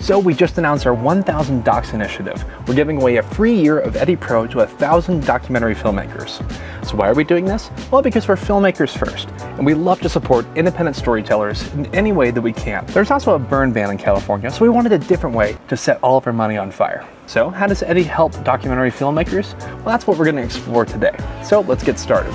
So we just announced our 1,000 Docs initiative. We're giving away a free year of Eddie Pro to 1,000 documentary filmmakers. So why are we doing this? Well, because we're filmmakers first, and we love to support independent storytellers in any way that we can. There's also a burn ban in California, so we wanted a different way to set all of our money on fire. So how does Eddie help documentary filmmakers? Well, that's what we're going to explore today. So let's get started.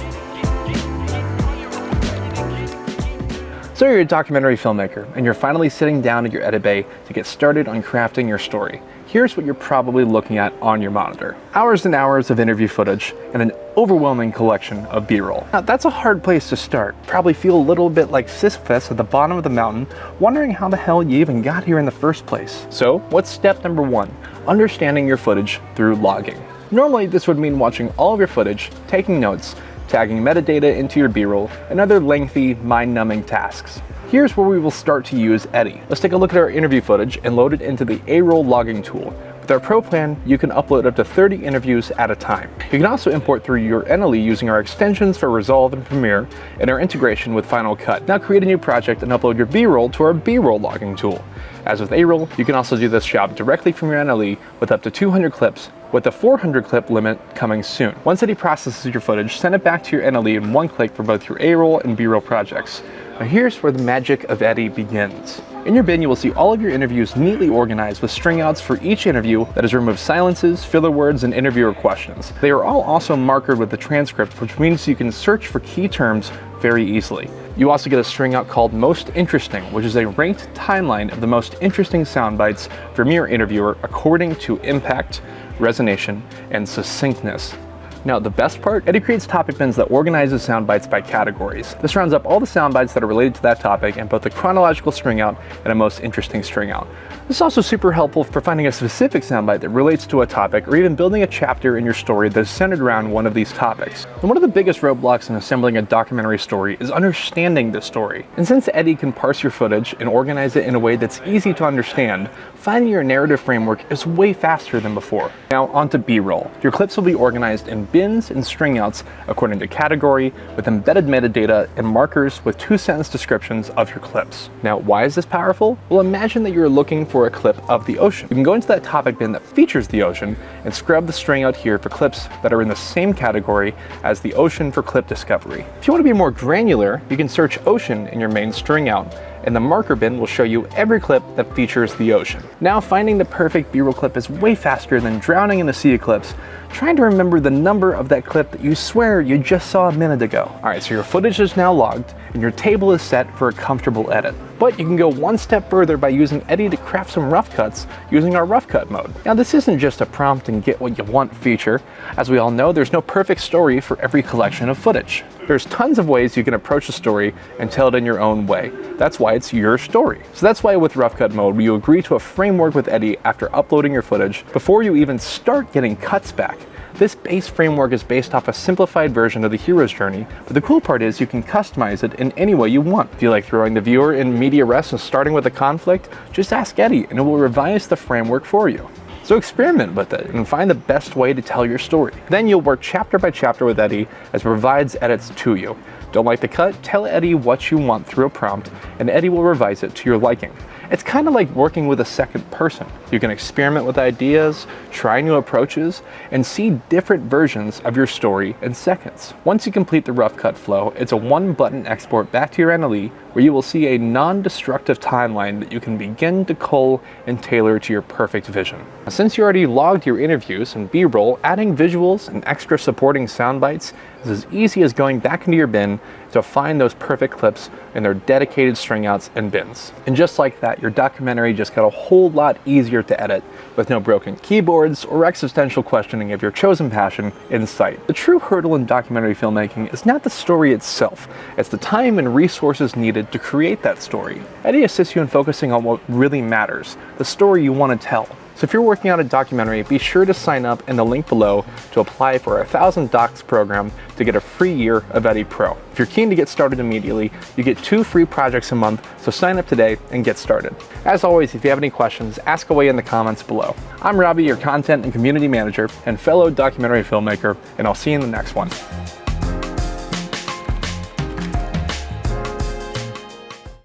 So you're a documentary filmmaker, and you're finally sitting down at your edit bay to get started on crafting your story. Here's what you're probably looking at on your monitor. Hours and hours of interview footage and an overwhelming collection of B-roll. Now that's a hard place to start. Probably feel a little bit like Sisyphus at the bottom of the mountain, wondering how the hell you even got here in the first place. So what's step number one? Understanding your footage through logging. Normally this would mean watching all of your footage, taking notes, tagging metadata into your B-roll, and other lengthy, mind-numbing tasks. Here's where we will start to use Eddie. Let's take a look at our interview footage and load it into the A-roll logging tool. With our Pro plan, you can upload up to 30 interviews at a time. You can also import through your NLE using our extensions for Resolve and Premiere and our integration with Final Cut. Now create a new project and upload your B-roll to our B-roll logging tool. As with A-roll, you can also do this job directly from your NLE with up to 200 clips, with a 400 clip limit coming soon. Once Eddie processes your footage, send it back to your NLE in one click for both your A-roll and B-roll projects. Now here's where the magic of Eddie begins. In your bin, you will see all of your interviews neatly organized with string outs for each interview that has removed silences, filler words, and interviewer questions. They are all also markered with the transcript, which means you can search for key terms very easily. You also get a string out called Most Interesting, which is a ranked timeline of the most interesting sound bites from your interviewer according to impact, resonation, and succinctness. Now, the best part, Eddie creates topic bins that organizes sound bites by categories. This rounds up all the sound bites that are related to that topic in both a chronological string out and a most interesting string out. This is also super helpful for finding a specific soundbite that relates to a topic or even building a chapter in your story that is centered around one of these topics. And one of the biggest roadblocks in assembling a documentary story is understanding the story. And since Eddie can parse your footage and organize it in a way that's easy to understand, finding your narrative framework is way faster than before. Now onto B-roll. Your clips will be organized in bins and string outs according to category with embedded metadata and markers with 2-sentence descriptions of your clips. Now why is this powerful? Well, imagine that you're looking for a clip of the ocean. You can go into that topic bin that features the ocean and scrub the string out here for clips that are in the same category as the ocean for clip discovery. If you want to be more granular, you can search ocean in your main string out, and the marker bin will show you every clip that features the ocean. Now finding the perfect B-roll clip is way faster than drowning in a sea of clips, trying to remember the number of that clip that you swear you just saw a minute ago. Alright, so your footage is now logged, and your table is set for a comfortable edit. But you can go one step further by using Eddie to craft some rough cuts using our rough cut mode. Now this isn't just a prompt and get what you want feature. As we all know, there's no perfect story for every collection of footage. There's tons of ways you can approach a story and tell it in your own way. That's why it's your story. So that's why with rough cut mode, you agree to a framework with Eddie after uploading your footage before you even start getting cuts back. This base framework is based off a simplified version of the hero's journey, but the cool part is you can customize it in any way you want. If you like throwing the viewer in media res and starting with a conflict, just ask Eddie and it will revise the framework for you. So experiment with it and find the best way to tell your story. Then you'll work chapter by chapter with Eddie as it provides edits to you. Don't like the cut? Tell Eddie what you want through a prompt and Eddie will revise it to your liking. It's kind of like working with a second person. You can experiment with ideas, try new approaches, and see different versions of your story in seconds. Once you complete the rough cut flow, it's a one-button export back to your NLE where you will see a non-destructive timeline that you can begin to cull and tailor to your perfect vision. Now, since you already logged your interviews and B-roll, adding visuals and extra supporting sound bites is as easy as going back into your bin to find those perfect clips in their dedicated string outs and bins. And just like that, your documentary just got a whole lot easier to edit with no broken keyboards or existential questioning of your chosen passion in sight. The true hurdle in documentary filmmaking is not the story itself, it's the time and resources needed to create that story. Eddie assists you in focusing on what really matters, the story you want to tell. So if you're working on a documentary, be sure to sign up in the link below to apply for our 1,000 Docs program to get a free year of Eddie Pro. If you're keen to get started immediately, you get 2 free projects a month, so sign up today and get started. As always, if you have any questions, ask away in the comments below. I'm Robbie, your content and community manager and fellow documentary filmmaker, and I'll see you in the next one.